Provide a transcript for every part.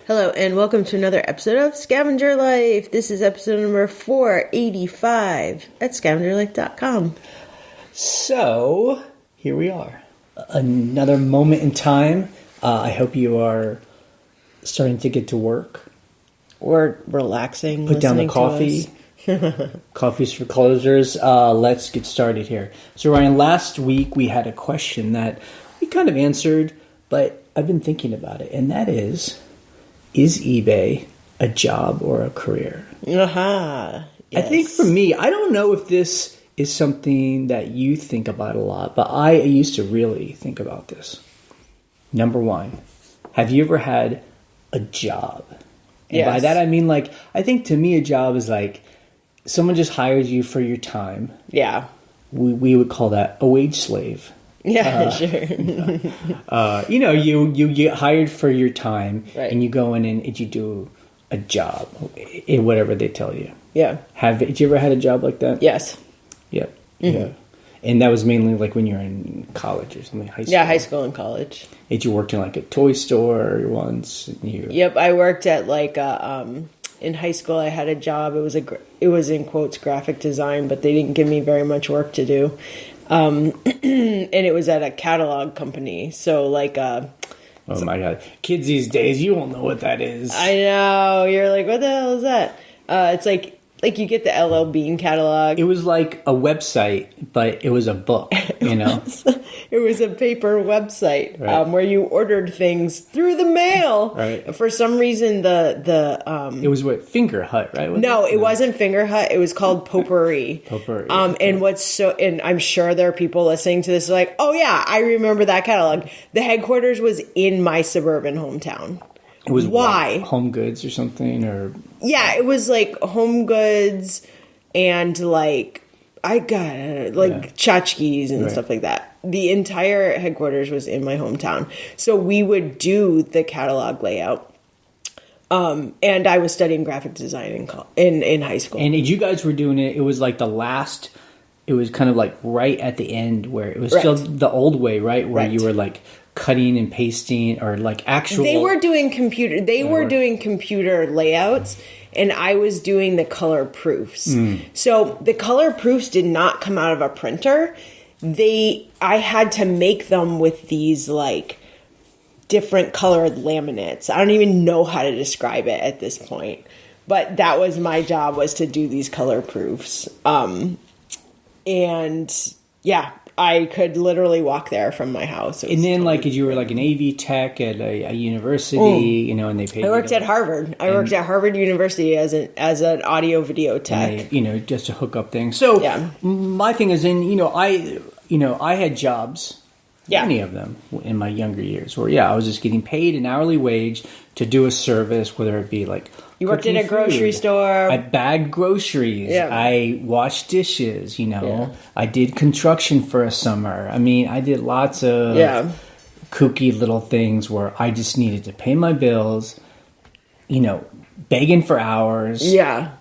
Hello, and welcome to another episode of Scavenger Life. This is episode number 485 at scavengerlife.com. So, here we are. Another moment in time. I hope you are starting to get to work. Or relaxing, Put down the coffee. Coffee's for closers. Let's get started here. So, Ryan, last week we had a question that we kind of answered, but I've been thinking about it, and that is eBay a job or a career? Yes. I think for me, I don't know if this is something that you think about a lot, but I used to really think about this. Number one, have you ever had a job? And by that I mean, like, I think to me a job is like someone just hires you for your time. Yeah. We would call that a wage slave. Yeah, sure. You get hired for your time, right, and you go in and you do a job in whatever they tell you. Yeah. Did you ever had a job like that? Yes. Yeah. Mm-hmm. Yeah. And that was mainly like when you were in college or something, high school. Yeah, high school and college. Did you worked in like a toy store once? Yep, I worked at like in high school. I had a job. It was in quotes graphic design, but they didn't give me very much work to do. And it was at a catalog company. So like, oh my God, kids these days, you won't know what that is. I know. You're like, what the hell is that? It's like you get the LL Bean catalog. It was like a website, but it was a book, you know? It was a paper website, right, where you ordered things through the mail. Right. For some reason, it was what, Finger Hut, right? It wasn't Finger Hut. It was called Potpourri. Potpourri. And I'm sure there are people listening to this like, oh yeah, I remember that catalog. The headquarters was in my suburban hometown. It was why? Like Home Goods or something, or yeah, it was like Home Goods and like tchotchkes and stuff like that. The entire headquarters was in my hometown, so we would do the catalog layout. And I was studying graphic design in high school. And you guys were doing it. It was like the last. It was kind of like right at the end where it was still the old way, right? Where you were like cutting and pasting, or like actual. They were doing computer. They were doing computer layouts, and I was doing the color proofs. So the color proofs did not come out of a printer. I had to make them with these like different colored laminates. I don't even know how to describe it at this point, but that was my job, was to do these color proofs. And yeah, I could literally walk there from my house. And then, like, you were like an AV tech at a university, and they paid. I worked at Harvard. I worked at Harvard University as an audio video tech. Just to hook up things. So my thing is, I had jobs. Yeah. Many of them in my younger years where, I was just getting paid an hourly wage to do a service, whether it be like you worked in a grocery store. I bagged groceries. Yeah. I washed dishes, I did construction for a summer. I mean, I did lots of kooky little things where I just needed to pay my bills, begging for hours. Yeah.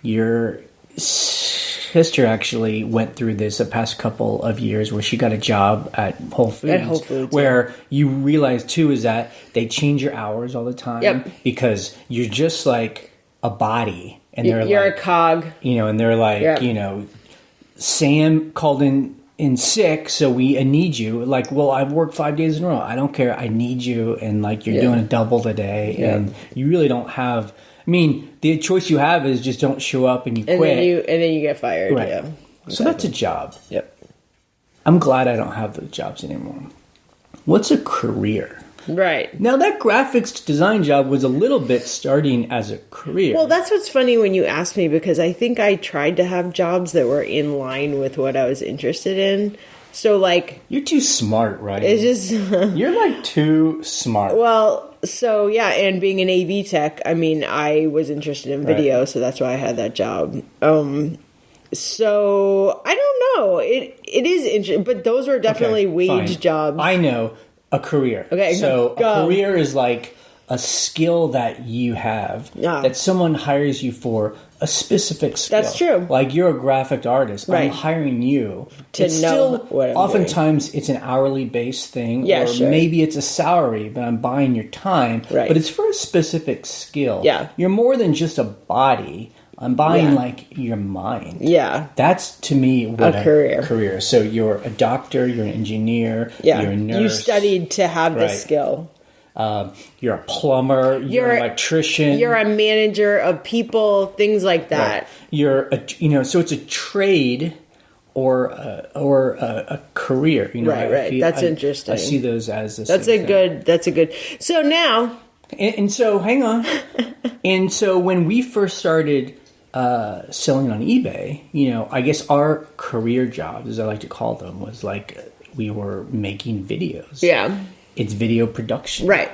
Your sister actually went through this the past couple of years where she got a job at Whole Foods. Where you realize too is that they change your hours all the time because you're just like a body, and you're a cog, and they're like, Sam called in sick, so we need you. Like, well, I've worked 5 days in a row. I don't care. I need you, and like you're doing a double today, and you really don't have. I mean, the choice you have is just don't show up and you quit. And then you get fired. Right. Yeah. Exactly. So that's a job. Yep. I'm glad I don't have those jobs anymore. What's a career? Right. Now, that graphics design job was a little bit starting as a career. Well, that's what's funny when you ask me, because I think I tried to have jobs that were in line with what I was interested in. So, like... You're too smart, right? It's just... You're, like, too smart. Well, so, yeah, and being an AV tech, I mean, I was interested in video, so that's why I had that job. So, I don't know. It is interesting, but those were definitely wage jobs. I know. A career. Okay, so go. A career is like a skill that you have Yeah. that someone hires you for a specific skill. That's true. Like you're a graphic artist. Right. I'm hiring you To it's know still, what I'm oftentimes it's an hourly based thing. Yeah, or sure. maybe it's a salary, but I'm buying your time. Right. But it's for a specific skill. Yeah. You're more than just a body. I'm buying Yeah. like your mind. Yeah. That's to me what A career. career. So you're a doctor, you're an engineer, Yeah. you're a nurse. You studied to have the Right. skill. You're a plumber, you're an electrician. You're a manager of people, things like that. Right. You're a, so it's a trade or a career. Right. That's interesting. I see those as the That's same thing. That's a good. So now, And so, hang on. And so when we first started selling on eBay, I guess our career jobs, as I like to call them, was like we were making videos. yeah, It's video production. Right.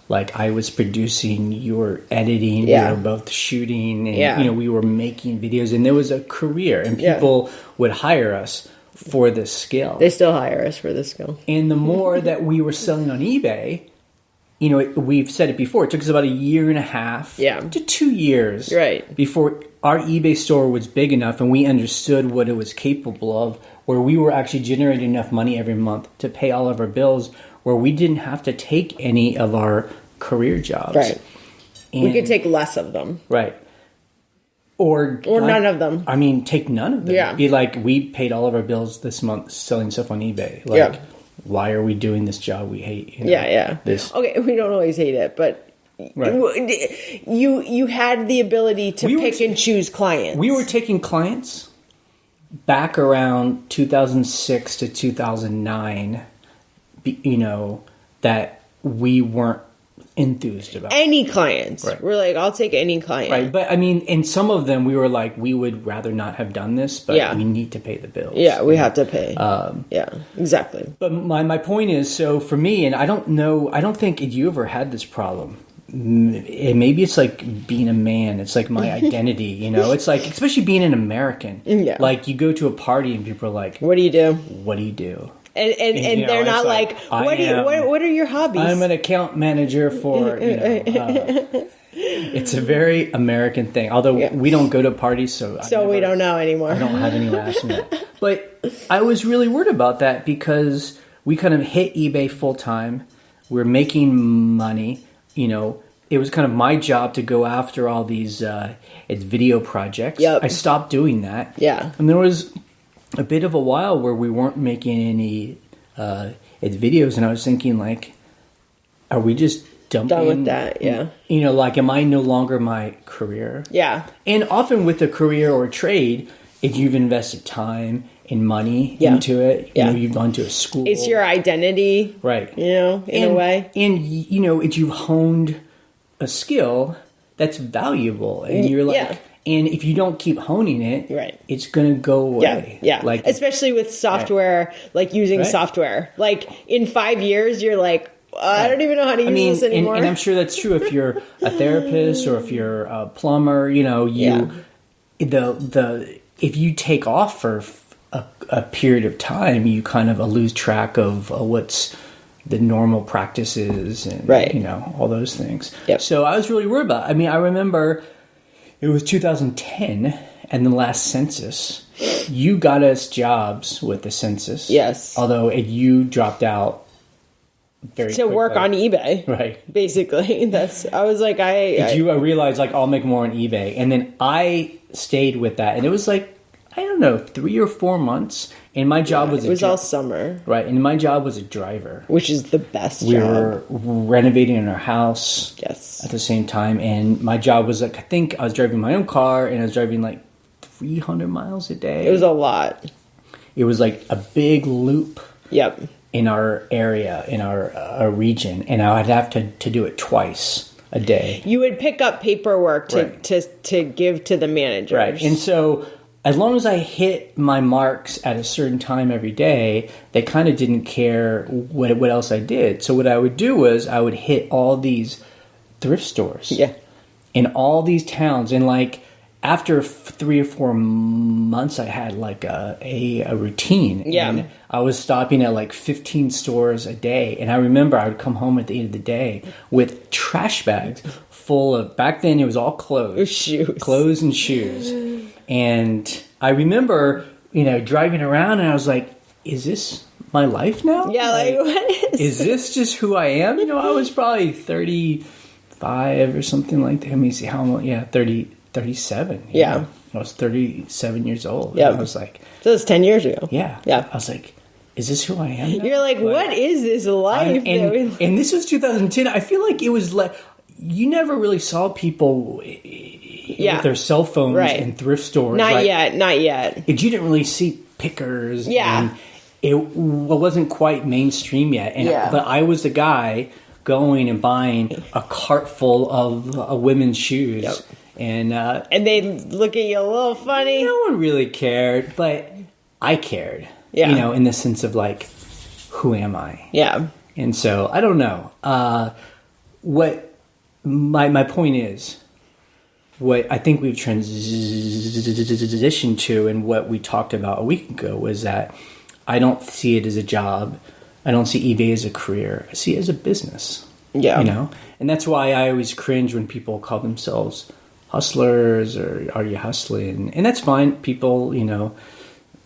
Like I was producing, you were editing, Yeah. we were both shooting, and Yeah. we were making videos, and there was a career, and Yeah. people would hire us for this skill. they still hire us for this skill. And the more that we were selling on eBay, we've said it before, it took us about a year and a half Yeah. to 2 years Right. before our eBay store was big enough and we understood what it was capable of, where we were actually generating enough money every month to pay all of our bills, where we didn't have to take any of our career jobs. Right. We And- could take less of them, Right. Or none of them. I mean, take none of them. Yeah. Be like, we paid all of our bills this month selling stuff on eBay. Like, Yeah. why are we doing this job we hate? Yeah. This. Okay, we don't always hate it, but Right. you had the ability to We were pick and choose clients. We were taking clients back around 2006 to 2009, that we weren't enthused about. any clients. Right. We're like, I'll take any client. Right, but I mean, in some of them, we were like, we would rather not have done this, but Yeah. we need to pay the bills. Yeah, we have to pay. Um, yeah, exactly. But my point is, so for me, and I don't think you ever had this problem. Maybe it's like being a man. It's like my identity, It's like, especially being an American. Yeah. Like you go to a party and people are like, What do you do? what do you do? And they're not it's like, what are your hobbies? I'm an account manager for, it's a very American thing. Although we don't go to parties, so we don't know anymore. I don't have any last minute. But I was really worried about that because we kind of hit eBay full time. We're making money. It was kind of my job to go after all these video projects. Yep. I stopped doing that. Yeah. And there was a bit of a while where we weren't making any videos, and I was thinking, like, are we just dumping? Done with that, yeah. Like, am I no longer my career? Yeah. And often with a career or a trade, if you've invested time and money into it, you've gone to a school. It's your identity. Right. In a way. And, you've honed a skill that's valuable. And you're like, Yeah. and if you don't keep honing it, Right. it's going to go away. Yeah. Like, especially with software, like using software. Like in 5 years, you're like, I don't even know how to use this anymore. And I'm sure that's true if you're a therapist or if you're a plumber, if you take off for a period of time, you kind of lose track of what's the normal practices and all those things. Yep. So I was really worried about it. I mean, I remember it was 2010 and the last census. You got us jobs with the census. Yes. Although you dropped out very to work on eBay. Right. Basically. I was like, you realized like I'll make more on eBay. And then I stayed with that. And it was like, I don't know, 3 or 4 months. And my job was it was all summer. Right. And my job was a driver. Which is the best We job. were renovating in our house. Yes. At the same time. And my job was like, I think I was driving my own car and I was driving like 300 miles a day. It was a lot. It was like a big loop. Yep. In our area, in our region, and I'd have to do it twice a day. You would pick up paperwork to give to the managers. Right. And so as long as I hit my marks at a certain time every day, they kind of didn't care what else I did. So what I would do was I would hit all these thrift stores. Yeah. In all these towns. And like after 3 or 4 months, I had like a routine. Yeah. And I was stopping at like 15 stores a day. And I remember I would come home at the end of the day with trash bags full of, back then it was all clothes. Shoes. Clothes and shoes. And I remember, driving around and I was like, is this my life now? Yeah, like what is this just who I am? I was probably 35 or something like that. Let me see how long. Yeah, 37. Yeah. I was 37 years old. Yeah. I was like... So it's 10 years ago. Yeah. Yeah. I was like, is this who I am now? You're like, what is this life? And this was 2010. I feel like it was like... You never really saw people with their cell phones in thrift stores. Not yet. You didn't really see pickers. Yeah. And it wasn't quite mainstream yet. But I was the guy going and buying a cart full of women's shoes. Yep. And they look at you a little funny. No one really cared, but I cared. Yeah. In the sense of like, who am I? Yeah. And so, I don't know. What my point is, what I think we've transitioned to and what we talked about a week ago was that I don't see it as a job. I don't see eBay as a career. I see it as a business. Yeah. And that's why I always cringe when people call themselves hustlers or are you hustling? And that's fine. People,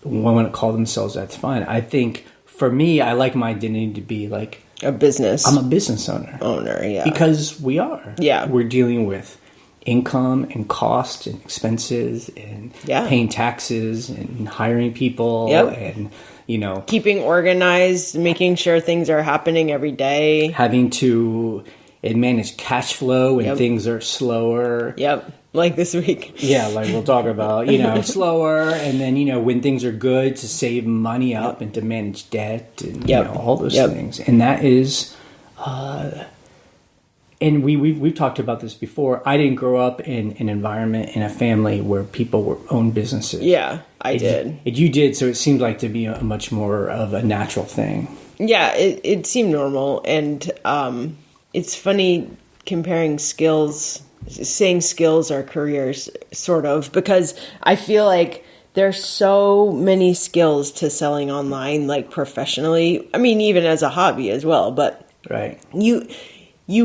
want to call themselves, that's fine. I think for me, I like my identity to be like a business. I'm a business owner. Yeah. Because we are. Yeah. We're dealing with income and cost and expenses and paying taxes and hiring people and keeping organized, making sure things are happening every day, having to manage cash flow when things are slower. Yep. Like this week. Yeah, like we'll talk about, slower. And then, when things are good, to save money up and to manage debt and, all those things. And that is, and we've talked about this before. I didn't grow up in an environment, in a family where people own businesses. Yeah, I did. You did, so it seemed like to be a much more of a natural thing. Yeah, it seemed normal. And it's funny comparing skills, saying skills are careers, sort of, because I feel like there's so many skills to selling online, like professionally. I mean, even as a hobby as well. But you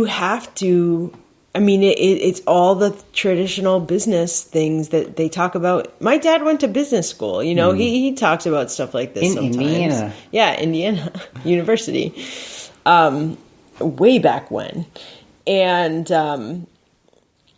have to. I mean, it's all the traditional business things that they talk about. My dad went to business school. He talks about stuff like this sometimes. Indiana. Yeah, Indiana University. Way back when. And,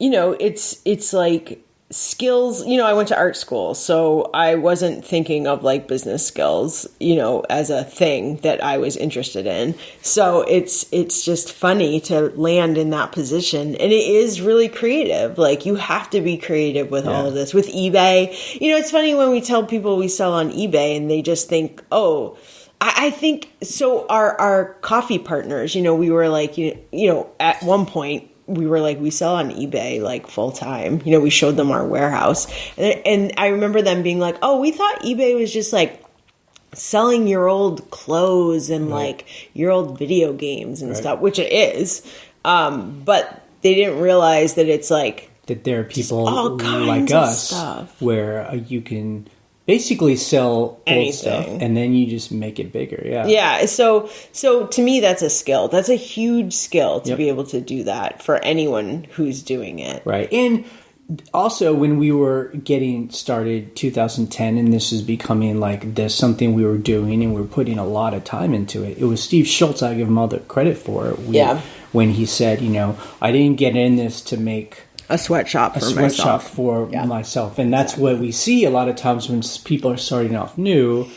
it's like skills, I went to art school, so I wasn't thinking of like business skills, as a thing that I was interested in. So it's just funny to land in that position. And it is really creative. Like you have to be creative with all of this. With eBay, it's funny when we tell people we sell on eBay and they just think, oh, I think so. Our coffee partners, we were like, at one point we were like, we sell on eBay like full time. We showed them our warehouse, and I remember them being like, oh, we thought eBay was just like selling your old clothes and like your old video games and stuff, which it is. But they didn't realize that it's like that there are people like us where you can basically sell old stuff and then you just make it bigger. Yeah. So to me, that's a skill. That's a huge skill to be able to do that for anyone who's doing it. Right. And also when we were getting started 2010 and this was becoming like this something we were doing and we were putting a lot of time into it. It was Steve Schultz, I give him all the credit for it. When he said, I didn't get in this to make a sweatshop for myself. And that's what we see a lot of times when people are starting off new.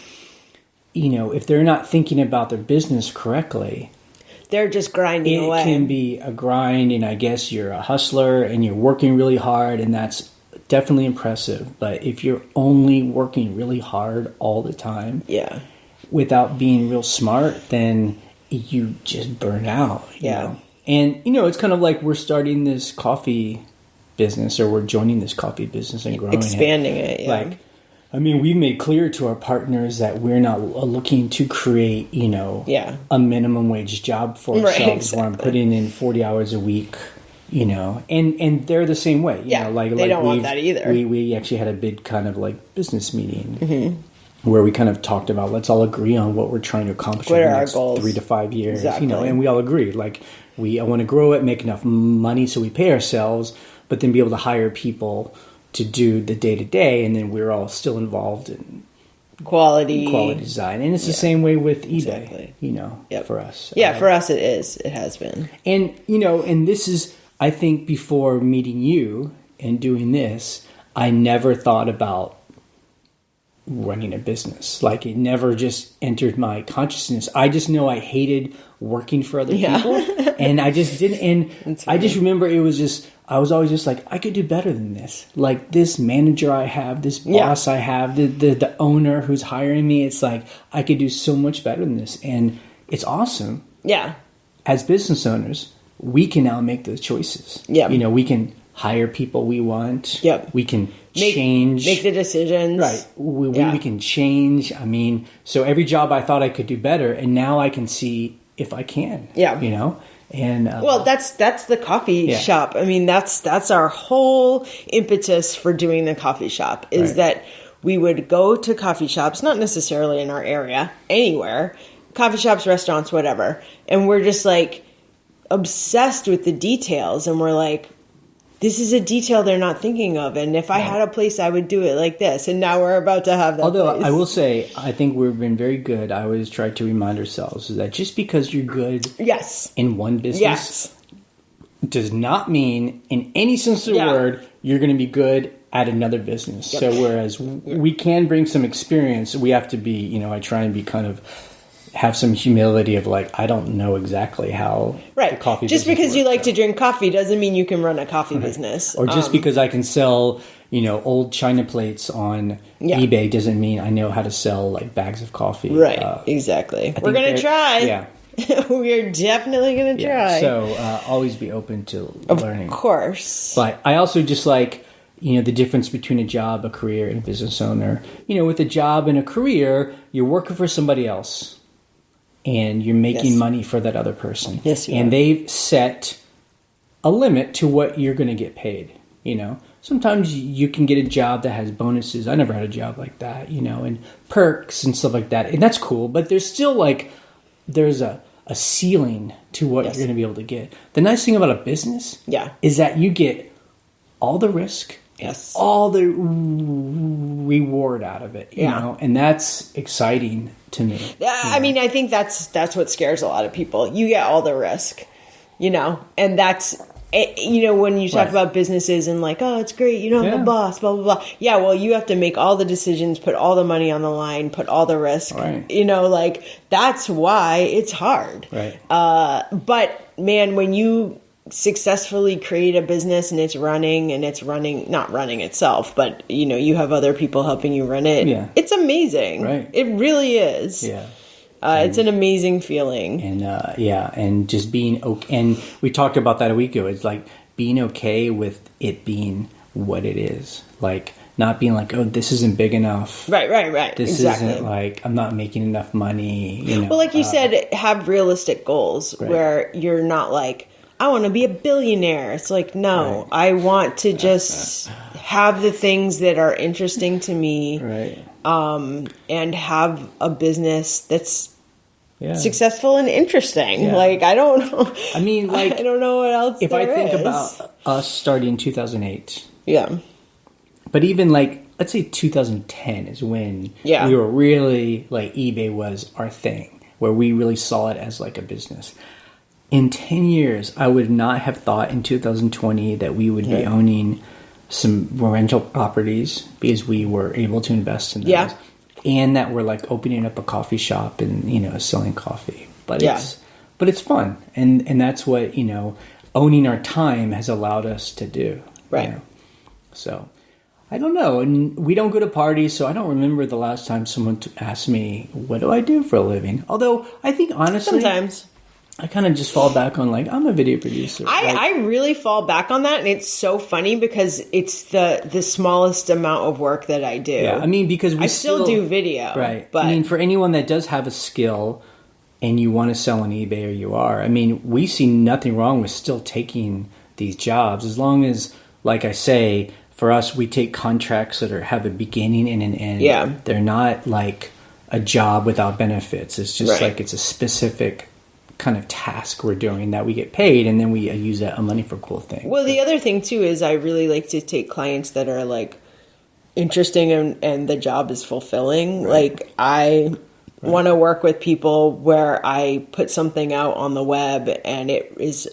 If they're not thinking about their business correctly, they're just grinding away. It can be a grind, and I guess you're a hustler and you're working really hard, and that's definitely impressive. But if you're only working really hard all the time, without being real smart, then you just burn out. You know? And it's kind of like we're starting this coffee business, or we're joining this coffee business and growing expanding it. Like, I mean, we've made clear to our partners that we're not looking to create, a minimum wage job for ourselves where I'm putting in 40 hours a week, you know, and they're the same way. You know, they don't want that either. We actually had a big kind of like business meeting where we kind of talked about, let's all agree on what we're trying to accomplish in the next 3 to 5 years. Exactly. You know, and we all agree, like I want to grow it, make enough money so we pay ourselves, but then be able to hire people to do the day to day, and then we're all still involved in quality design. And it's the same way with eBay, you know, for us. Yeah, for us it is. It has been. And, you know, and this is, I think before meeting you and doing this, I never thought about running a business. Like, it never just entered my consciousness. I just know I hated working for other people. And I just didn't. And I just remember it was just, I was always just like, I could do better than this. Like, this manager I have, this boss I have, the owner who's hiring me, it's like, I could do so much better than this. And it's awesome. Yeah. As business owners, we can now make those choices. Yeah. You know, we can hire people we want. Yep. We can change. Make the decisions. Right. We can change. I mean, so every job I thought I could do better, and now I can see if I can. Yeah. You know? And well, that's the coffee shop. I mean, that's our whole impetus for doing the coffee shop is that we would go to coffee shops, not necessarily in our area, anywhere, coffee shops, restaurants, whatever. And we're just like obsessed with the details. And we're like, this is a detail they're not thinking of. And if I had a place, I would do it like this. And now we're about to have that Although place. I will say, I think we've been very good. I always try to remind ourselves that just because you're good in one business does not mean, in any sense of the word, you're going to be good at another business. So whereas we can bring some experience, we have to be, you know, I try and be kind of, have some humility of like, I don't know exactly how the coffee just because works, you like to drink coffee doesn't mean you can run a coffee business. Or just because I can sell, you know, old china plates on eBay doesn't mean I know how to sell like bags of coffee. Right, exactly. We're going to try. Yeah. We're definitely going to try. So always be open to learning. Of course. But I also just like, you know, the difference between a job, a career, and a business owner. You know, with a job and a career, you're working for somebody else. And you're making money for that other person. Yes, you and are. They've set a limit to what you're going to get paid. You know, sometimes you can get a job that has bonuses. I never had a job like that, you know, and perks and stuff like that. And that's cool. But there's still like, there's a ceiling to what you're going to be able to get. The nice thing about a business is that you get all the risk. Yes. All the reward out of it, you know, and that's exciting to me. I mean, I think that's what scares a lot of people. You get all the risk, you know, and that's, you know, when you talk about businesses and like, oh, it's great, you don't have a boss, blah, blah, blah. Yeah, well, you have to make all the decisions, put all the money on the line, put all the risk, you know, like that's why it's hard. Right. But man, when you successfully create a business and it's not running itself, but you know, you have other people helping you run it. Yeah. It's amazing. Right. It really is. Yeah. It's an amazing feeling. And and just being okay. And we talked about that a week ago. It's like being okay with it being what it is. Like not being like, oh, this isn't big enough. Right. This isn't like, I'm not making enough money. You know? Well, like you said, have realistic goals where you're not like, I want to be a billionaire. It's like, no, I want to just have the things that are interesting to me, and have a business that's successful and interesting. Like, I don't know. I mean, like, I don't know what else if I think is. about us starting in 2008. Yeah. But even like, let's say 2010 is when we were really like, eBay was our thing, where we really saw it as like a business. In 10 years, I would not have thought in 2020 that we would be owning some rental properties because we were able to invest in those. Yeah. And that we're like opening up a coffee shop and, you know, selling coffee. But it's fun. And that's what, you know, owning our time has allowed us to do. Right. You know? So I don't know. And we don't go to parties, so I don't remember the last time someone asked me, what do I do for a living? Although I think honestly, sometimes I kind of just fall back on like, I'm a video producer. I really fall back on that, and it's so funny because it's the smallest amount of work that I do. Yeah, I mean, because I still do video. Right. But I mean, for anyone that does have a skill and you want to sell on eBay, or you are, I mean, we see nothing wrong with still taking these jobs. As long as, like I say, for us, we take contracts that have a beginning and an end. Yeah. They're not like a job without benefits. It's just like it's a specific kind of task we're doing that we get paid, and then we use that money for cool things. Well, the other thing too is I really like to take clients that are like interesting and the job is fulfilling. Like I want to work with people where I put something out on the web and it is,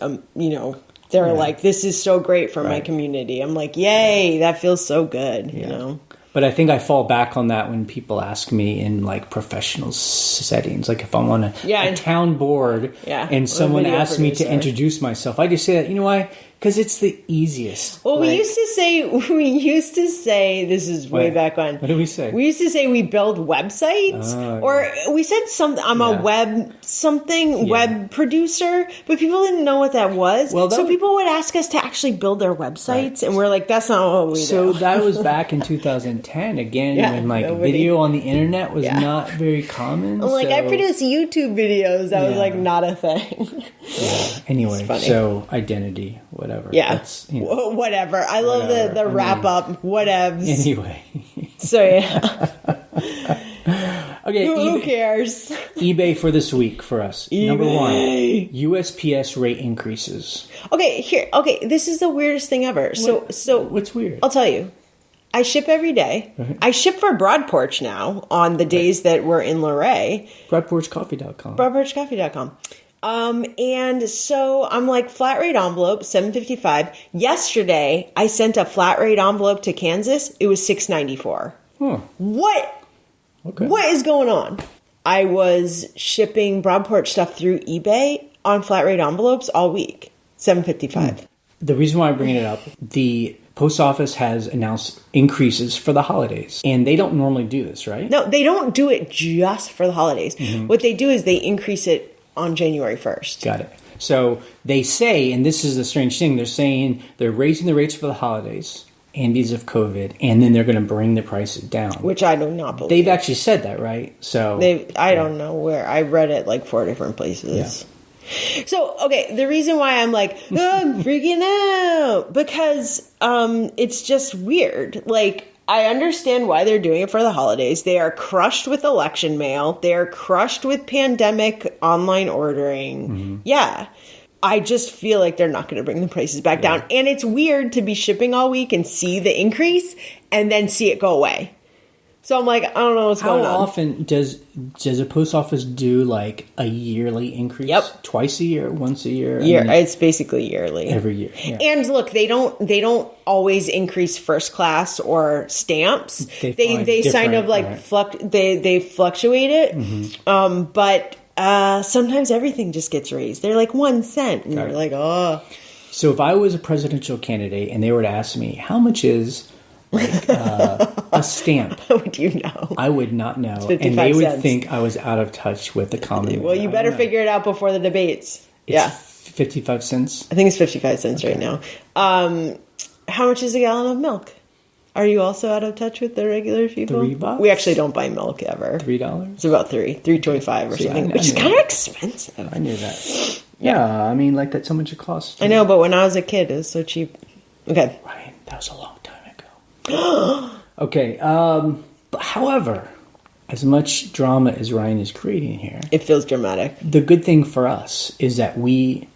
they're like, this is so great for my community. I'm like, yay, that feels so good, you know? But I think I fall back on that when people ask me in like professional settings, like if I'm on a town board and someone asks me to introduce myself, I just say that, you know why? Because it's the easiest. Well, we used to say, this is way back when. What did we say? We used to say we build websites, or we said something. I'm a web producer, but people didn't know what that was. Well, so people would ask us to actually build their websites, and we're like, that's not what we do. So that was back in 2010, again, when like video on the internet was not very common. I'm like, I produce YouTube videos. That was like not a thing. Anyway, so identity, whatever. Yeah. Whatever. I love the wrap up. Whatevs. Anyway. So, okay. Who cares? eBay for this week for us. eBay. Number 1, USPS rate increases. Okay. This is the weirdest thing ever. So what's weird? I'll tell you. I ship every day. I ship for Broad Porch now on the days that we're in Luray. BroadPorchCoffee.com. BroadPorchCoffee.com. And so I'm like, flat rate envelope, $7.55. Yesterday, I sent a flat rate envelope to Kansas. It was $6.94. What? Okay. What is going on? I was shipping Broad Porch stuff through eBay on flat rate envelopes all week. $7.55. The reason why I'm bringing it up, the post office has announced increases for the holidays, and they don't normally do this, right? No, they don't do it just for the holidays. What they do is they increase it on January 1st. Got it. So they say, and this is the strange thing, they're saying they're raising the rates for the holidays and because of COVID, and then they're going to bring the prices down. Which I do not believe. They've actually said that, right? So I don't know where. I read it like 4 different places. Yeah. So, okay, the reason why I'm like, I'm freaking out, because it's just weird. Like, I understand why they're doing it for the holidays. They are crushed with election mail. They are crushed with pandemic online ordering. Yeah. I just feel like they're not going to bring the prices back down. And it's weird to be shipping all week and see the increase and then see it go away. So I'm like, I don't know what's going on. How often does a post office do like a yearly increase? Yep. Twice a year, once a year? It's basically yearly. Every year. Yeah. And look, they don't always increase first class or stamps. They kind of like they fluctuate it. But sometimes everything just gets raised. They're like 1 cent, and you're like, oh. So if I was a presidential candidate and they were to ask me how much is like a stamp, how would you know? I would not know, and they would think I was out of touch with the common. Well, you better figure it out before the debates. It's 55 cents. I think it's 55 cents right now. How much is a gallon of milk? Are you also out of touch with the regular people? $3. We actually don't buy milk ever. $3. It's about $3.25 or something, which is kind of expensive. I knew that. Yeah, I mean, like that's how much it costs. I know, but when I was a kid, it was so cheap. Okay, right. That was a long time ago. Okay. However, as much drama as Ryan is creating here, it feels dramatic. The good thing for us is that we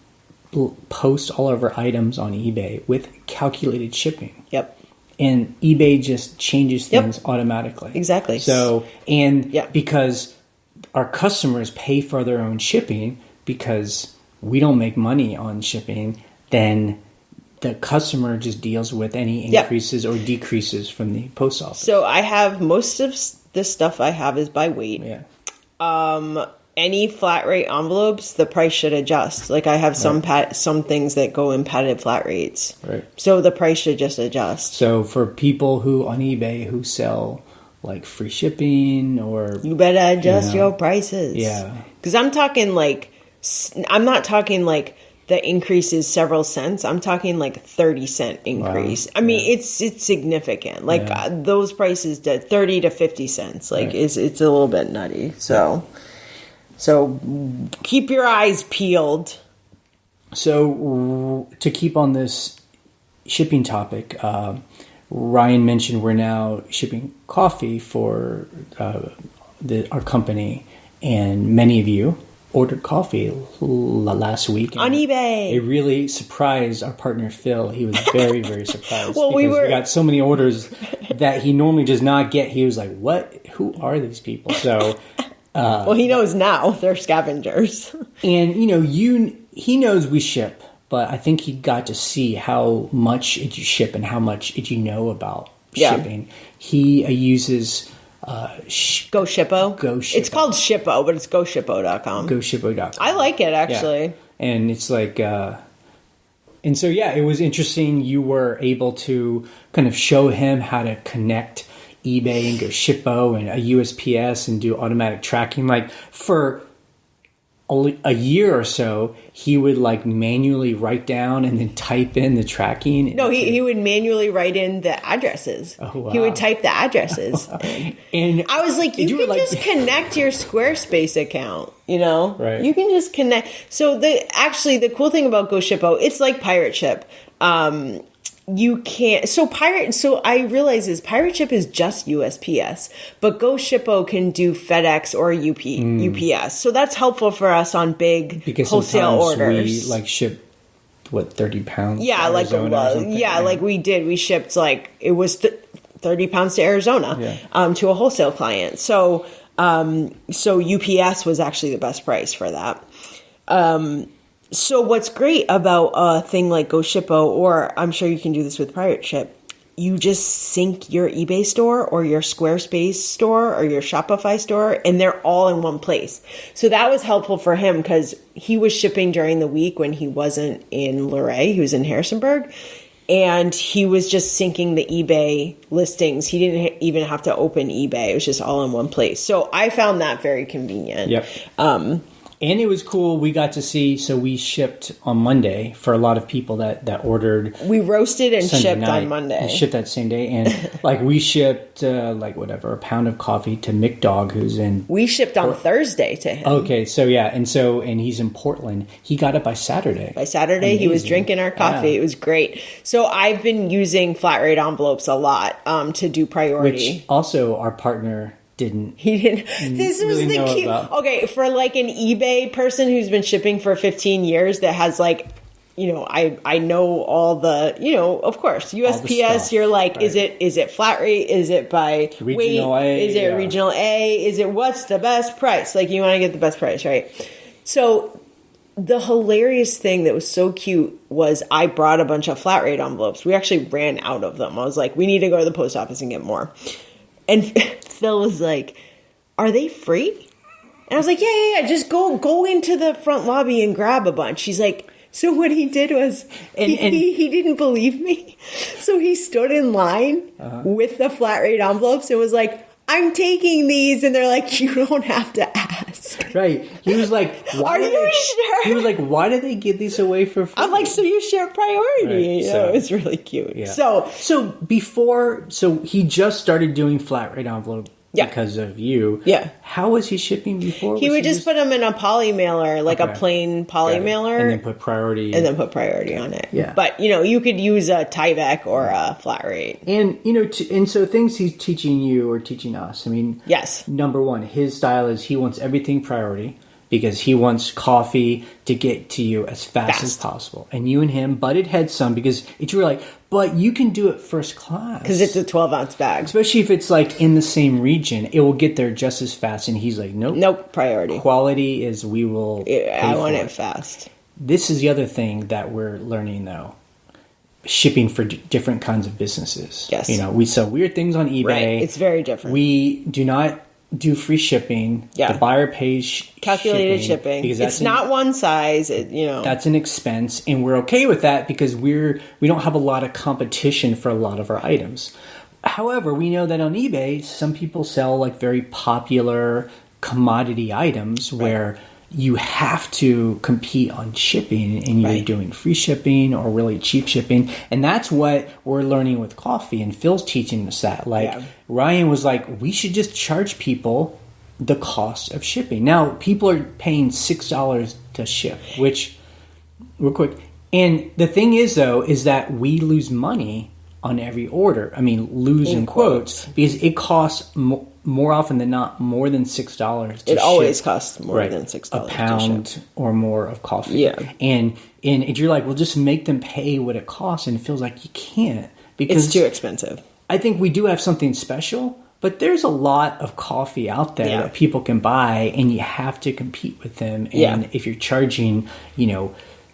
post all of our items on eBay with calculated shipping. Yep. And eBay just changes things automatically. Exactly. So, because our customers pay for their own shipping, because we don't make money on shipping, then the customer just deals with any increases or decreases from the post office. So I have most of this stuff I have is by weight. Yeah. Any flat rate envelopes, the price should adjust. Like I have some things that go in padded flat rates. Right. So the price should just adjust. So for people who on eBay who sell like free shipping or... You better adjust your prices. Yeah. Because I'm talking like... I'm not talking like the increase is several cents. I'm talking like 30-cent increase. Wow. I mean, it's significant. Like those prices did 30 to 50 cents. Like it's a little bit nutty. So keep your eyes peeled. So to keep on this shipping topic, Ryan mentioned we're now shipping coffee for our company, and many of you ordered coffee last week on eBay. It really surprised our partner Phil. He was very, very surprised. Well, we got so many orders that he normally does not get. He was like, "What? Who are these people?" So, well, he knows now they're scavengers, and he knows we ship. But I think he got to see how much did you ship and how much did you know about shipping. He uses Go Shippo. It's called Shippo, but it's GoShippo.com. GoShippo.com. I like it, actually. Yeah. And it's like, and so, yeah, it was interesting. You were able to kind of show him how to connect eBay and GoShippo and a USPS and do automatic tracking. Like for a year or so, he would like manually write down and then type in the tracking. No, he would manually write in the addresses. Oh, wow. He would type the addresses. And I was like, you can just connect your Squarespace account, Right. You can just connect. So the cool thing about GoShippo, it's like Pirate Ship. You can't. So I realize Pirate Ship is just USPS, but GoShippo can do FedEx or UPS. So that's helpful for us on big wholesale orders. We like ship 30 pounds. Yeah, like we did. We shipped it was 30 pounds to Arizona, to a wholesale client. So UPS was actually the best price for that. So what's great about a thing like GoShippo, or I'm sure you can do this with Pirate Ship, you just sync your eBay store or your Squarespace store or your Shopify store, and they're all in one place. So that was helpful for him because he was shipping during the week when he wasn't in Luray. He was in Harrisonburg. And he was just syncing the eBay listings. He didn't even have to open eBay. It was just all in one place. So I found that very convenient. Yep. And it was cool. We got to see, so we shipped on Monday for a lot of people that ordered. We roasted and Sunday shipped night, on Monday. And shipped that same day. And we shipped a pound of coffee to Mick Dog, who's in. We shipped on Thursday to him. Okay, so yeah. And he's in Portland. He got it by Saturday. By Saturday, Amazing. He was drinking our coffee. Yeah. It was great. So I've been using flat rate envelopes a lot to do priority. Which also our partner didn't. He didn't. This was really the key. Okay, for an eBay person who's been shipping for 15 years that has I know all the, of course, USPS, you're like, right. Is it flat rate? Is it by regional weight? A? Is it regional A? Is it what's the best price? You want to get the best price, right? So the hilarious thing that was so cute was I brought a bunch of flat rate envelopes. We actually ran out of them. I was like, we need to go to the post office and get more. And Phil was like, are they free? And I was like, yeah. Just go into the front lobby and grab a bunch. He's like, so what he did was, he didn't believe me. So he stood in line with the flat rate envelopes and was like, I'm taking these. And they're like, you don't have to ask. Right. He was like, are you sure? He was like, why did they give these away for free? I'm like, so you share priority. Right. So, it was really cute. Yeah. So he just started doing flat rate envelope. Yeah. Because of you. Yeah. How was he shipping before? He would just put them in a poly mailer, a plain poly mailer. And then put priority. on it. Yeah. But, you could use a Tyvek or a flat rate. And, and so things he's teaching you or teaching us. I mean. Yes. Number one, his style is he wants everything priority because he wants coffee to get to you as fast as possible. And you and him butted heads some because you were like, but you can do it first class. Because it's a 12-ounce bag. Especially if it's in the same region, it will get there just as fast. And he's like, nope. Nope, priority. Quality is we will I want it fast. This is the other thing that we're learning, though. Shipping for different kinds of businesses. Yes. We sell weird things on eBay. Right. It's very different. We do not do free shipping. Yeah. The buyer pays calculated shipping. Because it's not one size. That's an expense, and we're okay with that because we don't have a lot of competition for a lot of our items. However, we know that on eBay, some people sell very popular commodity items where you have to compete on shipping, and you're doing free shipping or really cheap shipping. And that's what we're learning with coffee, and Phil's teaching us that. Ryan was like, we should just charge people the cost of shipping. Now, people are paying $6 to ship, which real quick. And the thing is, though, is that we lose money on every order. I mean, lose in quotes, because it costs more often than not more than $6 to It always costs more than $6 a pound or more of coffee. Yeah. And you're like, well, just make them pay what it costs, and it feels like you can't, because it's too expensive. I think we do have something special, but there's a lot of coffee out there that people can buy, and you have to compete with them. And if you're charging,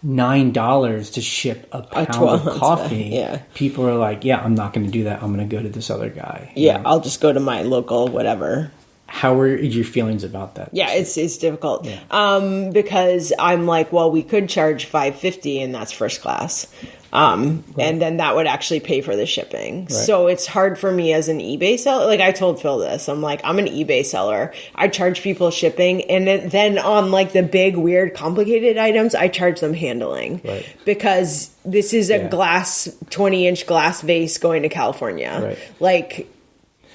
$9 to ship a pound of coffee, people are like, I'm not going to do that. I'm going to go to this other guy. I'll just go to my local whatever. How are your feelings about that? Yeah, it's difficult. Because I'm like, well, we could charge $5.50 and that's first class. And then that would actually pay for the shipping. Right. So it's hard for me as an eBay seller. Like, I told Phil this. I'm like, I'm an eBay seller. I charge people shipping. And then on like the big, weird, complicated items, I charge them handling. Right. Because this is a 20-inch glass vase going to California. Right. Like,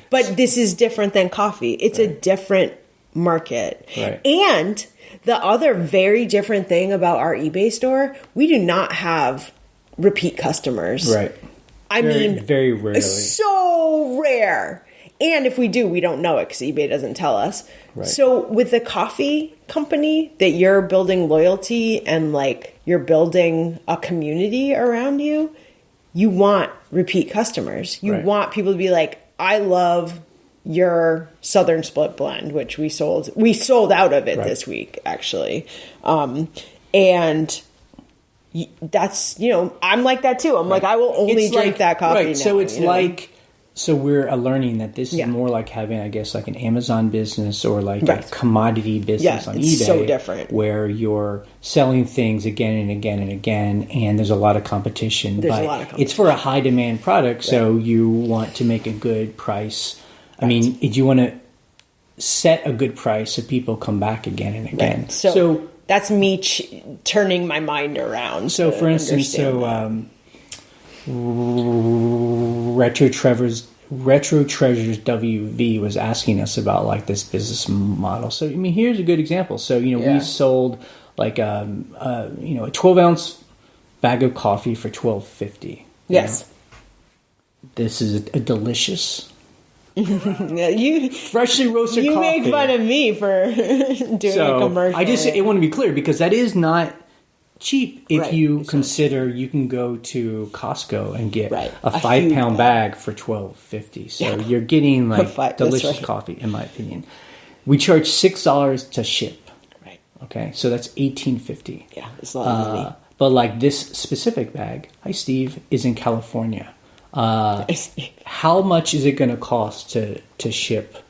but this is different than coffee. It's a different market. Right. And the other very different thing about our eBay store, we do not have repeat customers. Right. I mean, very rarely. So rare. And if we do, we don't know it because eBay doesn't tell us. Right. So with the coffee company that you're building loyalty and like you're building a community around you, you want repeat customers. You want people to be like, I love your Southern Split Blend, which we sold out of it this week, actually. And that's, I'm like that too. I'm like, I will only drink that coffee now. So it's so we're learning that this is more like having, I guess, like an Amazon business or like a commodity business on eBay. It's so different. Where you're selling things again and again and again, and there's a lot of competition. It's for a high demand product, so you want to make a good price. I mean, you want to set a good price so people come back again and again. Right. So that's me turning my mind around. So, for instance, Retro Treasures WV was asking us about like this business model. So, I mean, here's a good example. So, we sold like a 12-ounce bag of coffee for $12.50. Yes. This is a delicious. You freshly roasted coffee. You make fun of me for doing a commercial. I want to be clear because that is not cheap if you consider you can go to Costco and get a 5-pound bag for $12.50. So you're getting like delicious coffee, in my opinion. We charge $6 to ship. Right. Okay, so that's $18.50. Yeah, it's a lot of money. But like this specific bag, hi Steve, is in California. How much is it going to cost to ship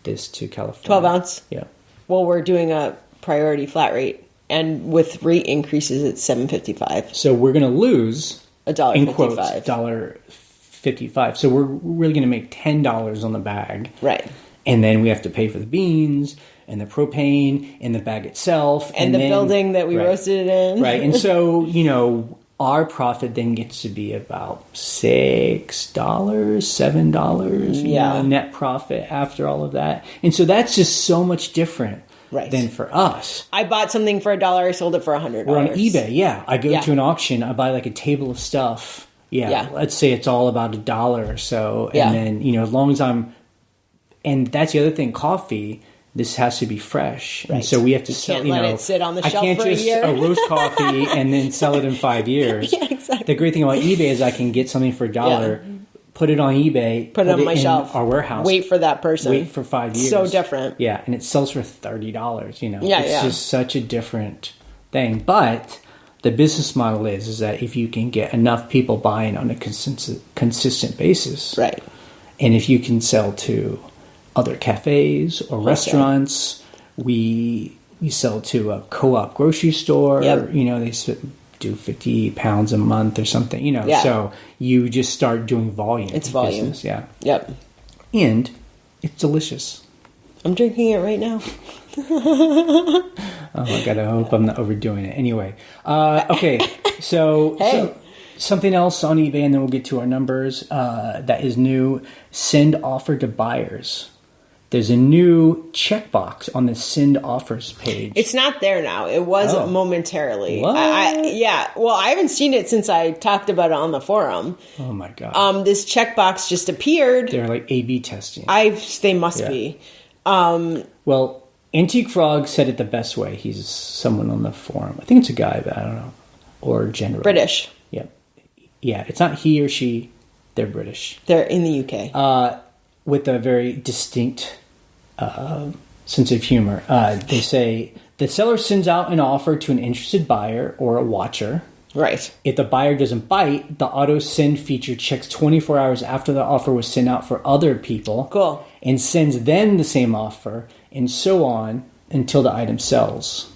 this to California? 12 ounce. Yeah. Well, we're doing a priority flat rate, and with rate increases, it's $7.55. So we're going to lose $1.55. $1.55. So we're really going to make $10 on the bag, right? And then we have to pay for the beans and the propane and the bag itself and the building that we roasted it in, right? And so our profit then gets to be about $6, $7, net profit after all of that. And so that's just so much different than for us. I bought something for $1, I sold it for $100. We're on eBay, I go to an auction, I buy like a table of stuff. Let's say it's all about $1 or so. And then, as long as and that's the other thing, coffee, this has to be fresh. Right. And so we have to sell, let it sit on the shelf for a year. I can't just roast coffee and then sell it in 5 years. Yeah, exactly. The great thing about eBay is I can get something for $1, put it on eBay, put it on my shelf, our warehouse, wait for that person, wait for 5 years. So different. Yeah, and it sells for $30, Yeah, it's just such a different thing. But the business model is that if you can get enough people buying on a consistent basis, right, and if you can sell to other cafes or restaurants, we sell to a co-op grocery store. They do 50 pounds a month or something. So you just start doing volume. It's volume. Business, and it's delicious. I'm drinking it right now. Oh my god! I hope I'm not overdoing it. Anyway, okay. So something else on eBay, and then we'll get to our numbers. That is new. Send offer to buyers. there's a new checkbox on the send offers page. It's not there now. It was momentarily. What? Well, I haven't seen it since I talked about it on the forum. Oh my God. This checkbox just appeared. They're like A/B testing. They must be. Well, Antique Frog said it the best way. He's someone on the forum. I think it's a guy, but I don't know. Or general. British. Yep. Yeah, it's not he or she. They're British. They're in the UK. With a very distinct sense of humor. They say, the seller sends out an offer to an interested buyer or a watcher. Right. If the buyer doesn't bite, the auto send feature checks 24 hours after the offer was sent out for other people. Cool. And sends them the same offer, and so on until the item sells.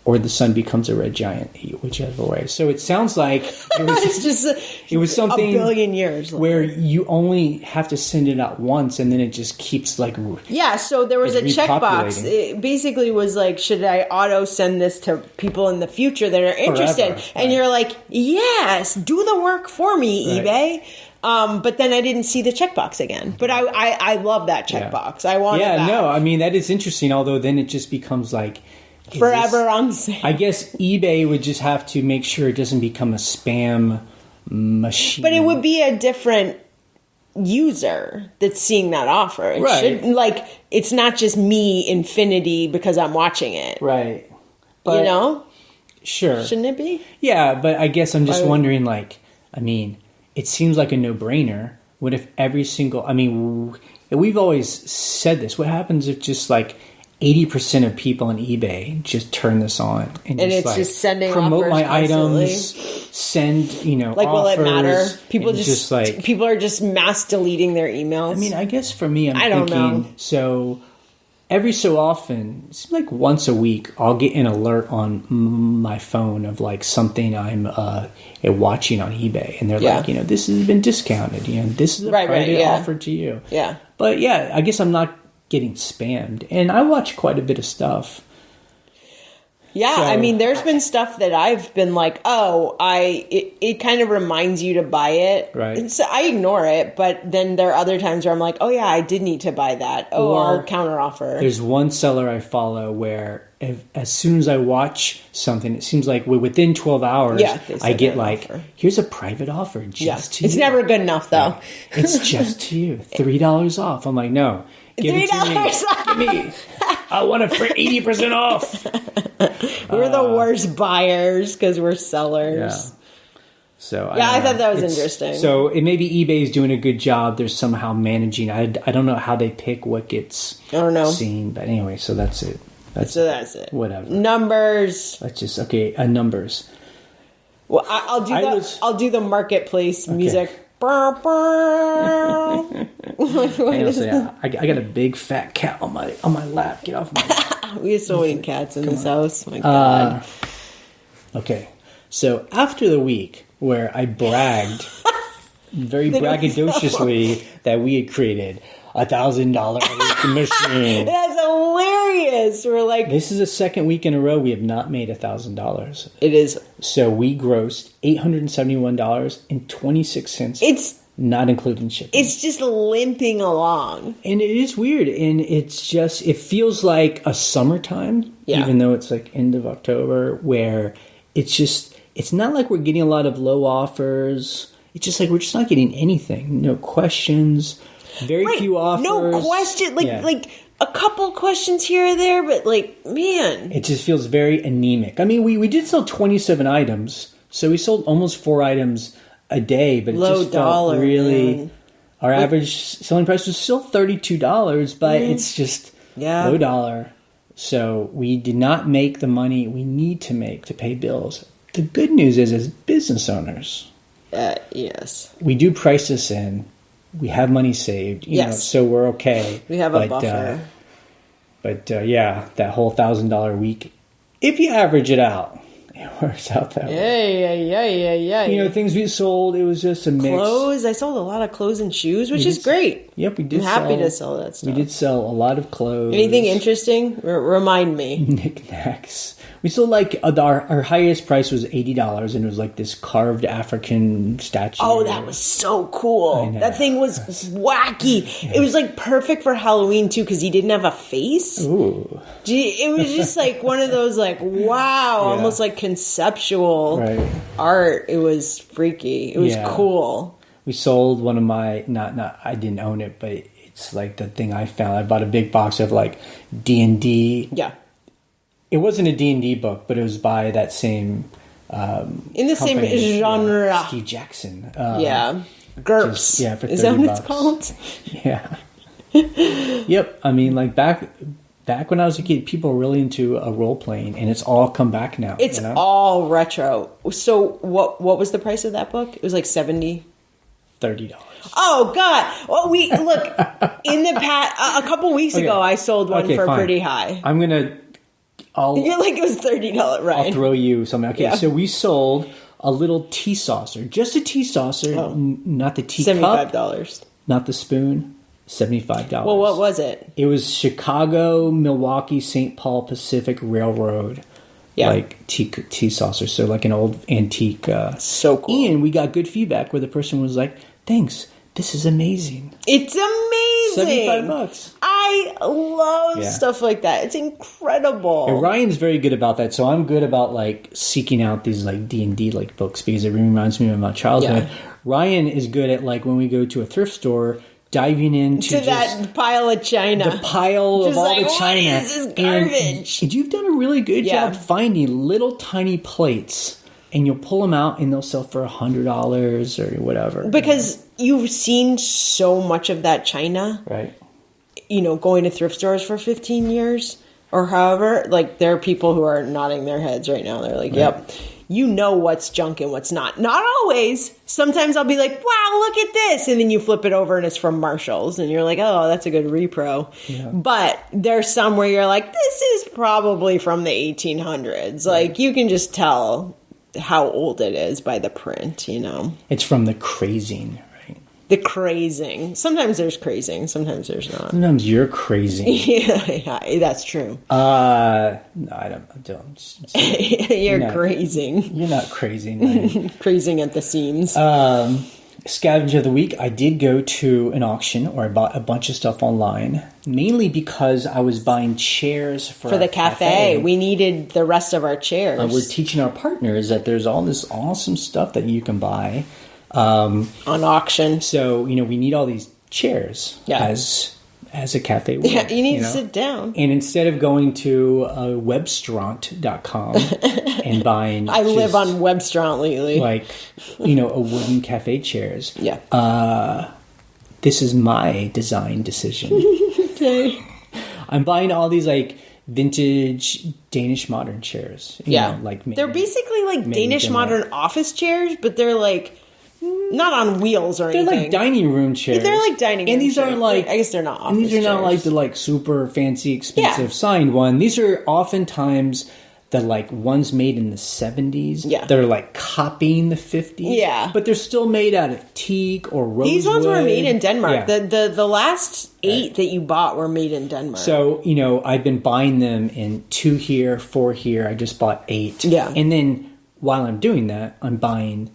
Or the sun becomes a red giant, whichever way. So it sounds like it was, it's just it was something a billion years later. Where you only have to send it out once, and then it just keeps like so there was a checkbox. It basically was like, should I auto send this to people in the future that are interested? Forever, and you're like, yes, do the work for me, eBay. But then I didn't see the checkbox again. But I love that checkbox. I want it back. No, I mean that is interesting. Although then it just becomes like. Forever on sale. I guess eBay would just have to make sure it doesn't become a spam machine. But it would be a different user that's seeing that offer. It should, it's not just me, infinity, because I'm watching it. Right. But, Sure. Shouldn't it be? Yeah, but I guess I'm just wondering, it seems like a no-brainer. What if every single... I mean, we've always said this. What happens if just, 80% of people on eBay just turn this on and it's just sending promote offers my constantly. Items, send offers. Will it matter? People people are just mass deleting their emails. I mean, I guess for me, I don't know. So every so often, it seems like once a week, I'll get an alert on my phone of something I'm watching on eBay, and they're this has been discounted. This is a private offer to you. Yeah, but I guess I'm not getting spammed, and I watch quite a bit of stuff. Yeah, so, I mean, there's been stuff that I've been like, it kind of reminds you to buy it. Right. So I ignore it, but then there are other times where I'm like, oh yeah, I did need to buy that. I'll counter offer. There's one seller I follow where as soon as I watch something, it seems like within 12 hours, I get here's a private offer just to you. It's never good enough, though. Yeah. It's just to you. $3 off. I'm like, no. Give it to me. Give me. I want it for 80% off. We're the worst buyers because we're sellers. Yeah. So I thought that was interesting. So maybe eBay's doing a good job. They're somehow managing. I don't know how they pick what gets seen, but anyway, so that's it. That's it. Whatever. Numbers. Let's just numbers. Well, I'll do the marketplace music. I got a big fat cat on my lap. Get off my lap. We have so many cats in this house. My God. Okay, so after the week where I bragged very braggadociously that we had created $1,000 machine. That's hilarious. We're like, this is the second week in a row we have not made $1,000. It is. So we grossed $871.26. It's not including shipping. It's just limping along, and it is weird. And it feels like a summertime, even though it's end of October, where it's not like we're getting a lot of low offers. It's just we're just not getting anything. No questions. Very few offers. No question. Like a couple questions here or there, but man. It just feels very anemic. I mean, we did sell 27 items, so we sold almost 4 items a day, but it just felt really... Man. Our average selling price was still $32, but it's just low dollar. So we did not make the money we need to make to pay bills. The good news is, as business owners... yes. We do price this in. We have money saved, you know, so we're okay. We have a buffer. That whole $1,000 week, if you average it out, It works out that way. Yeah. Things we sold, it was just a mix. Clothes. I sold a lot of clothes and shoes, which is great. Yep, we did. I'm happy to sell that stuff. We did sell a lot of clothes. Anything interesting? Remind me. Knickknacks. We sold our highest price was $80, and it was like this carved African statue. Oh, that was so cool. That thing was wacky. Yeah. It was like perfect for Halloween too, because he didn't have a face. Ooh. It was just like one of those like, wow, almost like conceptual art. It was freaky. It was cool. We sold one of my, I didn't own it, but it's like the thing I found. I bought a big box of like D&D. Yeah. It wasn't a D&D book, but it was by that same in the company. Same genre. Steve Jackson. GURPS. Yeah, for $30. Is that what it's called? Yeah. Yep. I mean, like back when I was a kid, people were really into role playing, and it's all come back now. It's all retro. So what was the price of that book? It was like $30. Oh God! Well, we look in the past. A couple weeks ago, I sold one for pretty high. You're like, it was $30, right? I'll throw you something. Okay, so we sold a little tea saucer. Just a tea saucer, not the teacup. $75. Not the spoon. $75. Well, what was it? It was Chicago, Milwaukee, St. Paul Pacific Railroad. Yeah. Like tea saucer. So like an old antique. So cool. And we got good feedback where the person was like, thanks. This is amazing. It's amazing. $75. I love stuff like that. It's incredible. And Ryan's very good about that. So I'm good about like seeking out these like D&D like books because it reminds me of my childhood. Yeah. Ryan is good at like when we go to a thrift store, diving into that pile of china. The pile of all the china. What is this garbage? And you've done a really good job finding little tiny plates. And you'll pull them out and they'll sell for $100 or whatever. Because you've seen so much of that china. Right. Going to thrift stores for 15 years or however. Like, there are people who are nodding their heads right now. They're like, yep. You know what's junk and what's not. Not always. Sometimes I'll be like, wow, look at this. And then you flip it over and it's from Marshall's. And you're like, oh, that's a good repro. Yeah. But there's some where you're like, this is probably from the 1800s. Like, you can just tell how old it is by the print, It's from the crazing, right? The crazing. Sometimes there's crazing, sometimes there's not. Sometimes you're crazy. Yeah, that's true. No, I don't. You're crazing. You're not crazy. No. Crazing at the seams. Scavenger of the week, I did go to an auction, or I bought a bunch of stuff online, mainly because I was buying chairs for the cafe. We needed the rest of our chairs. We're teaching our partners that there's all this awesome stuff that you can buy on auction. So, we need all these chairs as a cafe would. Yeah, you need to sit down. And instead of going to webstraunt.com and buying... I live on Webstraunt lately. Like, a wooden cafe chairs. Yeah. This is my design decision. Okay. I'm buying all these, like, vintage Danish modern chairs. They're basically like Danish modern office chairs, but they're like... Not on wheels or anything. They're like dining room chairs. They're like dining room chairs. And these aren't like... I guess they're not office And these are not chairs. like the like super fancy, expensive signed one. These are oftentimes the like ones made in the 70s. Yeah. They're like copying the 50s. Yeah. But they're still made out of teak or rosewood. These ones were made in Denmark. Yeah. The last 8 that you bought were made in Denmark. So, I've been buying them in 2 here, 4 here. I just bought 8. Yeah. And then while I'm doing that, I'm buying...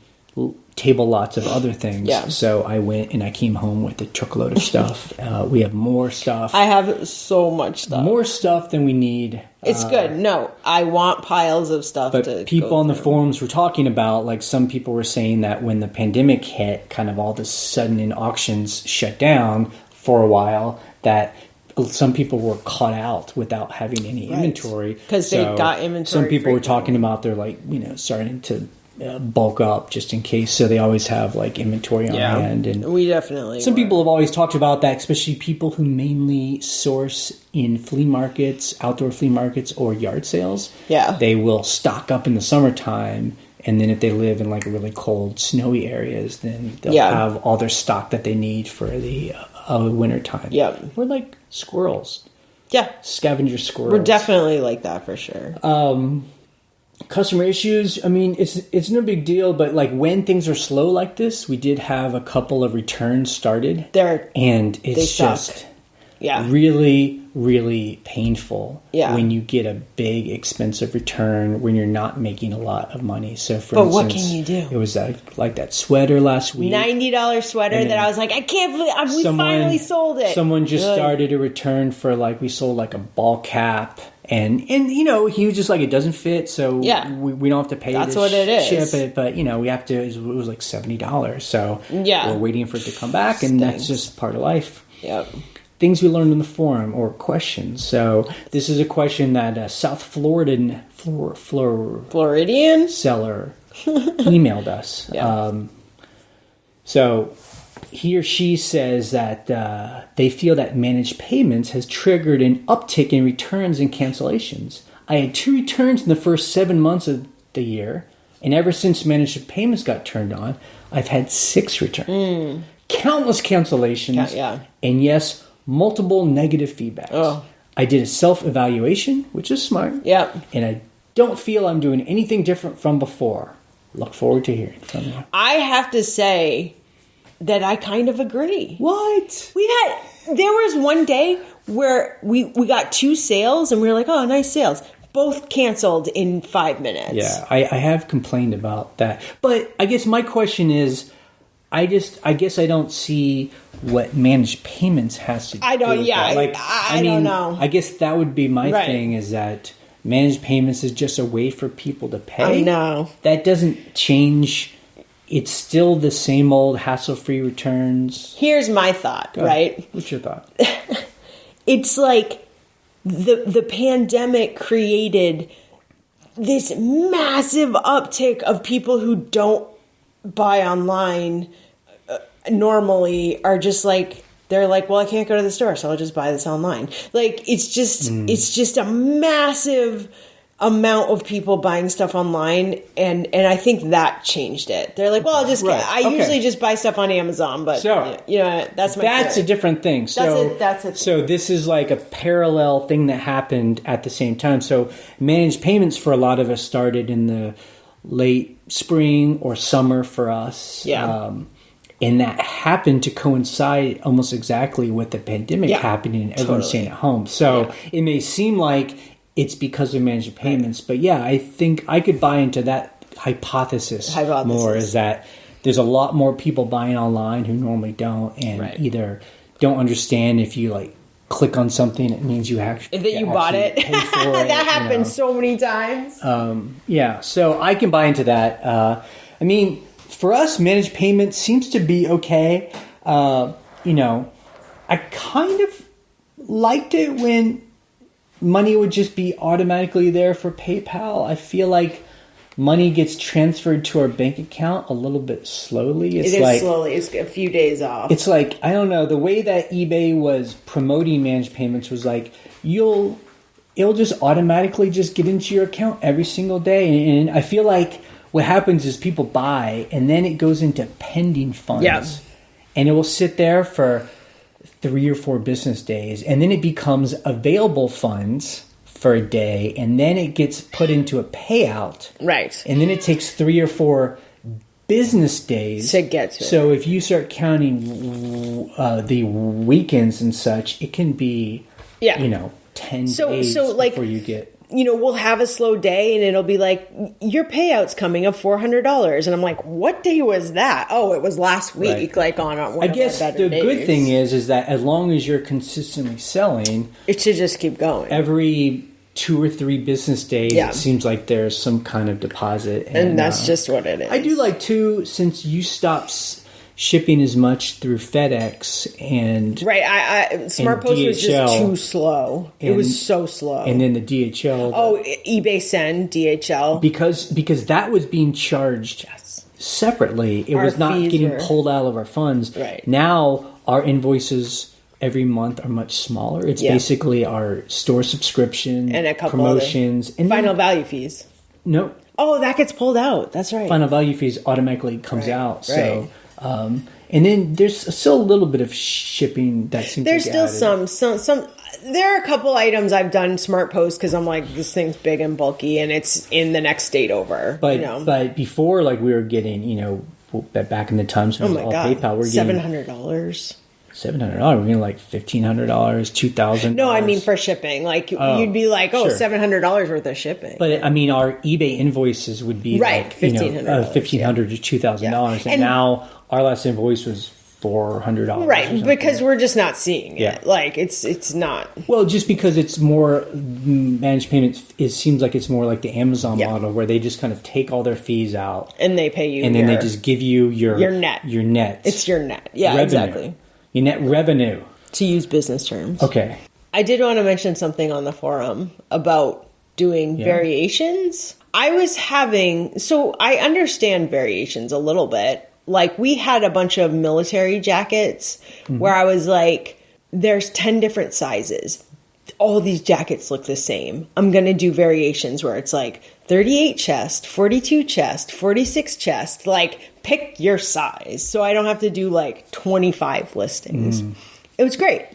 table lots of other things. Yeah. So I went and I came home with a truckload of stuff. We have more stuff. I have so much stuff. More stuff than we need. It's good. No, I want piles of stuff. But people on the forums were talking about, like, some people were saying that when the pandemic hit, kind of all of a sudden in auctions shut down for a while, that some people were caught out without having any inventory. Because they got inventory. Some people were talking about they're like, starting to bulk up just in case, so they always have like inventory on hand. And we definitely some people have always talked about that, especially people who mainly source in flea markets, outdoor flea markets, or yard sales. They will stock up in the summertime, and then if they live in like really cold, snowy areas, then they'll have all their stock that they need for the winter time. We're like squirrels. Scavenger squirrels. We're definitely like that for sure. Customer issues, I mean, it's no big deal, but like when things are slow like this, we did have a couple of returns started. And it's just really, really painful when you get a big, expensive return when you're not making a lot of money. So, for instance, what can you do? It was like that sweater last week. $90 sweater that I was like, I can't believe we finally sold it. Someone just started a return for we sold like a ball cap. And he was just like, it doesn't fit, so we don't have to pay That's what it is. Ship it, but we have to, it was like $70, so we're waiting for it to come back, and that's just part of life. Yep. Things we learned in the forum, or questions. So this is a question that South Floridian seller emailed us. So he or she says that they feel that managed payments has triggered an uptick in returns and cancellations. I had 2 returns in the first 7 months of the year, and ever since managed payments got turned on, I've had 6 returns. Countless cancellations, and yes, multiple negative feedbacks. I did a self-evaluation, which is smart, and I don't feel I'm doing anything different from before. Look forward to hearing from you. I have to say that I kind of agree. What? There was one day where we got 2 sales and we were like, oh, nice sales. Both canceled in 5 minutes. Yeah, I have complained about that. But I guess my question is, I guess I don't see what managed payments has to do with that. I don't know. I guess that would be my thing, is that managed payments is just a way for people to pay. I know. That doesn't change. It's still the same old hassle-free returns. Here's my thought, right? What's your thought? It's like the pandemic created this massive uptick of people who don't buy online normally, are just like, they're like, well, I can't go to the store, so I'll just buy this online. Like, it's just a massive amount of people buying stuff online, and I think that changed it. They're like, well, I usually just buy stuff on Amazon, but that's a different thing. So that's a so this is like a parallel thing that happened at the same time. So managed payments for a lot of us started in the late spring or summer for us. And that happened to coincide almost exactly with the pandemic happening and everyone staying at home. So it may seem like it's because of managed payments, but I think I could buy into that hypothesis more, is that there's a lot more people buying online who normally don't, and either don't understand if you click on something, it means you actually bought it. Pay for it. That happens so many times. So I can buy into that. I mean, for us, managed payments seems to be okay. I kind of liked it when money would just be automatically there for PayPal. I feel like money gets transferred to our bank account a little bit slowly. It is slowly. It's a few days off. It's like, I don't know, the way that eBay was promoting managed payments was like, it'll just automatically just get into your account every single day. And I feel like what happens is people buy, and then it goes into pending funds. And it will sit there for 3 or 4 business days, and then it becomes available funds for a day, and then it gets put into a payout. Right. And then it takes 3 or 4 business days to get to it. So if you start counting the weekends and such, it can be 10 days before you get... we'll have a slow day and it'll be like, your payout's coming of $400. And I'm like, what day was that? Oh, it was last week, on one I guess the good thing is that as long as you're consistently selling, it should just keep going. Every 2 or 3 business days, it seems like there's some kind of deposit. And that's just what it is. I do like, too, since you stopped shipping as much through FedEx and Smart Post was just too slow. It was so slow. And then the DHL. eBay Send, DHL. Because that was being charged separately. It was not getting pulled out of our funds. Right. Now our invoices every month are much smaller. It's basically our store subscription and a couple promotions and final value fees. No. Oh, that gets pulled out. That's right. Final value fees automatically comes out. So. And then there's still a little bit of shipping that seems there's still some There are a couple items I've done smart post because I'm like, this thing's big and bulky and it's in the next state over. But but before, like, we were getting, back in the times when it was all PayPal, we're getting $700. $700. We're getting like $1,500, $2,000. No, I mean for shipping. Like you'd be like, sure. $700 worth of shipping. But I mean, our eBay invoices would be right, like $1,500 $1,500 to $2,000, and now our last invoice was $400. Right, because we're just not seeing it. Yeah. Like it's not. Well, just because it's more managed payments, it seems like it's more like the Amazon model where they just kind of take all their fees out and they pay you, and then they just give you your net. Your net. It's your net. Yeah, revenue. exactly. Your net revenue. To use business terms. Okay. I did want to mention something on the forum about doing variations. I understand variations a little bit. Like, we had a bunch of military jackets where I was like, there's 10 different sizes. All these jackets look the same. I'm going to do variations where it's like 38 chest, 42 chest, 46 chest. Like, pick your size. So I don't have to do like 25 listings. It was great.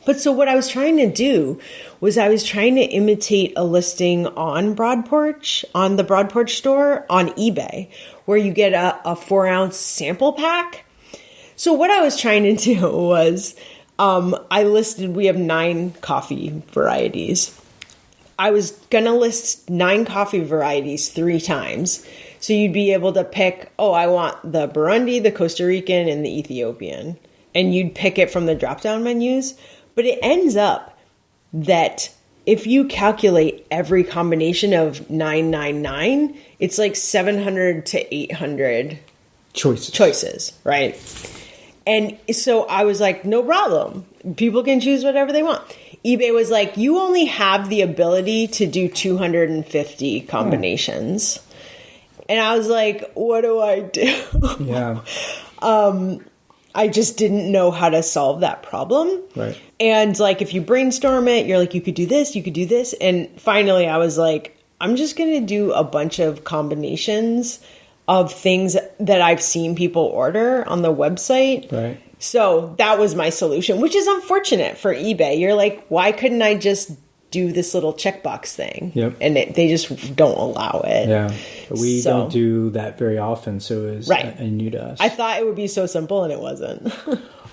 But so what I was trying to do was I was trying to imitate a listing on Broad Porch, on the Broad Porch store on eBay, where you get a 4-ounce sample pack. So what I was trying to do was we have 9 coffee varieties. I was going to list 9 coffee varieties 3 times. So you'd be able to pick, I want the Burundi, the Costa Rican, and the Ethiopian. And you'd pick it from the drop-down menus. But it ends up that if you calculate every combination of 999, it's like 700 to 800 choices, right? And so I was like, no problem. People can choose whatever they want. eBay was like, you only have the ability to do 250 combinations. And I was like, what do I do? Yeah. I just didn't know how to solve that problem. Right. And like, if you brainstorm it, you're like, you could do this, you could do this. And finally I was like, I'm just going to do a bunch of combinations of things that I've seen people order on the website. Right. So that was my solution, which is unfortunate for eBay. You're like, why couldn't I just do this little checkbox thing? Yep. And they just don't allow it. Yeah. We don't do that very often, so it was new to us. I thought it would be so simple, and it wasn't.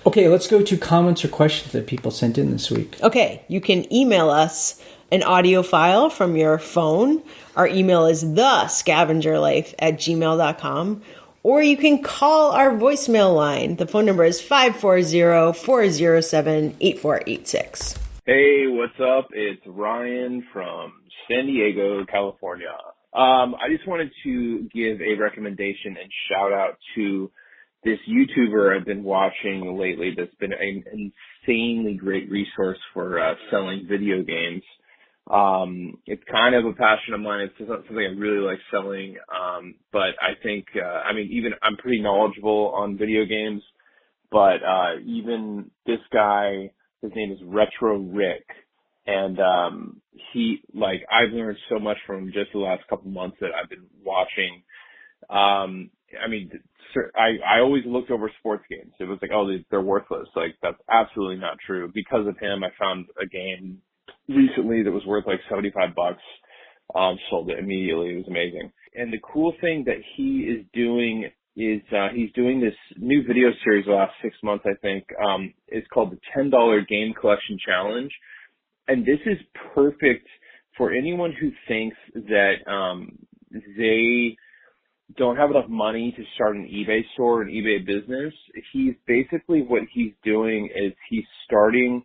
Okay, let's go to comments or questions that people sent in this week. Okay, you can email us an audio file from your phone. Our email is thescavengerlife@gmail.com. Or you can call our voicemail line. The phone number is 540-407-8486. Hey, what's up? It's Ryan from San Diego, California. I just wanted to give a recommendation and shout out to this YouTuber I've been watching lately that's been an insanely great resource for selling video games. It's kind of a passion of mine. It's something I really like selling. But I think, even I'm pretty knowledgeable on video games, but even this guy, his name is Retro Rick. And I've learned so much from just the last couple months that I've been watching. I always looked over sports games. It was like, they're worthless. Like, that's absolutely not true. Because of him, I found a game recently that was worth like $75. Sold it immediately. It was amazing. And the cool thing that he is doing is he's doing this new video series the last 6 months, I think. It's called the $10 Game Collection Challenge. And this is perfect for anyone who thinks that they don't have enough money to start an eBay store, an eBay business. What he's doing is he's starting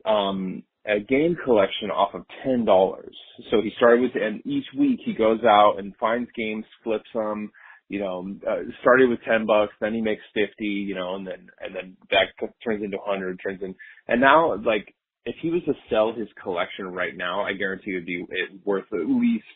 a game collection off of $10. So he started and each week he goes out and finds games, flips them, started with $10, then he makes 50, and then that turns into 100, and now, like, if he was to sell his collection right now, I guarantee it would be worth at least,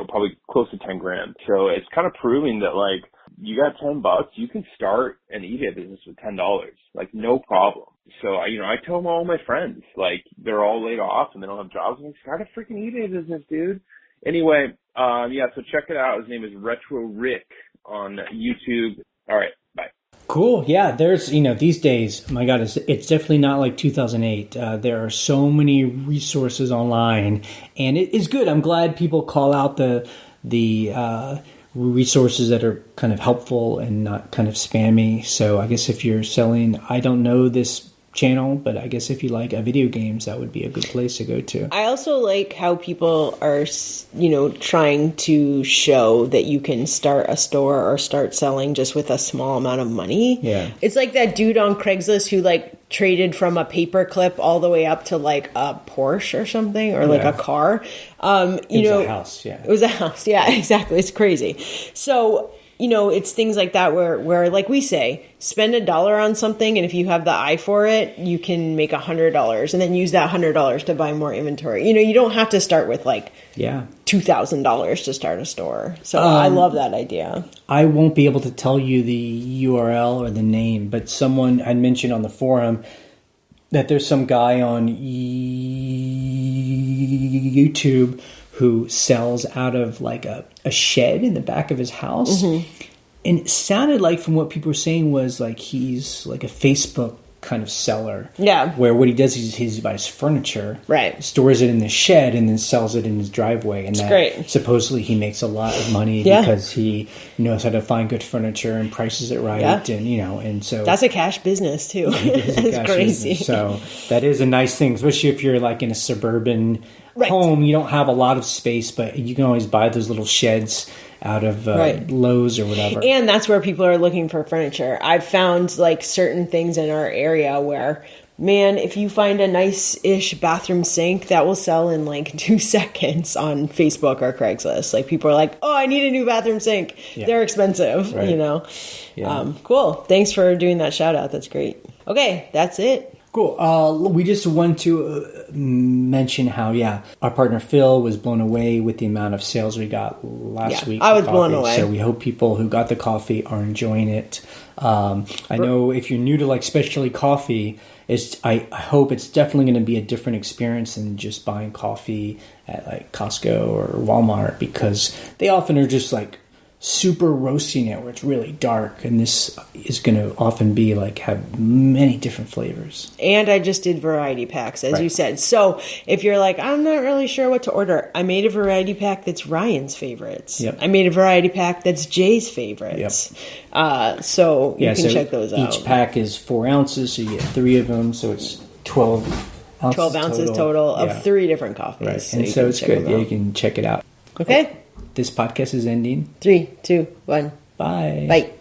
probably close to 10 grand. So it's kind of proving that, like, you got $10, you can start an eBay business with $10, like, no problem. So I tell all my friends, like, they're all laid off and they don't have jobs. I'm like, start a freaking eBay business, dude. Anyway, so check it out. His name is Retro Rick on YouTube. All right, bye. Cool. Yeah, there's, these days, my God, it's definitely not like 2008. There are so many resources online, and it is good. I'm glad people call out the resources that are kind of helpful and not kind of spammy. So I guess if you're selling, I don't know this channel, but I guess if you like video games, that would be a good place to go to. I also like how people are, trying to show that you can start a store or start selling just with a small amount of money. Yeah. It's like that dude on Craigslist who traded from a paperclip all the way up to a Porsche or something, or a car. It was a house. Yeah. It was a house. Yeah, exactly. It's crazy. So, it's things like that where like we say, spend $1 on something, and if you have the eye for it, you can make $100 and then use that $100 to buy more inventory. You don't have to start with $2,000 to start a store. So I love that idea. I won't be able to tell you the URL or the name, but someone had mentioned on the forum that there's some guy on YouTube who sells out of a shed in the back of his house. Mm-hmm. And it sounded like, from what people were saying, was he's like a Facebook kind of seller. Yeah. Where what he does is he buys furniture. Right. Stores it in the shed and then sells it in his driveway. And that's great. Supposedly he makes a lot of money because he knows how to find good furniture and prices it right. Yeah. And so. That's a cash business too. That's crazy. Business. So that is a nice thing, especially if you're in a suburban home. You don't have a lot of space, but you can always buy those little sheds out of Lowe's or whatever. And that's where people are looking for furniture. I've found certain things in our area where, man, if you find a nice-ish bathroom sink, that will sell in 2 seconds on Facebook or Craigslist. People are like, oh, I need a new bathroom sink. Yeah. They're expensive, Yeah. Cool. Thanks for doing that shout out. That's great. Okay, that's it. Cool. We just want to mention how, our partner Phil was blown away with the amount of sales we got last week. I was blown away. So we hope people who got the coffee are enjoying it. I know if you're new to specialty coffee, I hope it's definitely going to be a different experience than just buying coffee at Costco or Walmart, because they often are just super roasting it where it's really dark, and this is going to often be have many different flavors. And I just did variety packs, as you said. So if you're I'm not really sure what to order, I made a variety pack that's Ryan's favorites. Yep. I made a variety pack that's Jay's favorites. Yep. So you can check those out. Each pack is 4 ounces, so you get 3 of them, so it's 12 ounces 12 ounces total of 3 different coffees. Right. So and so it's good. Yeah, you can check it out. Okay. This podcast is ending. 3, 2, 1. Bye. Bye.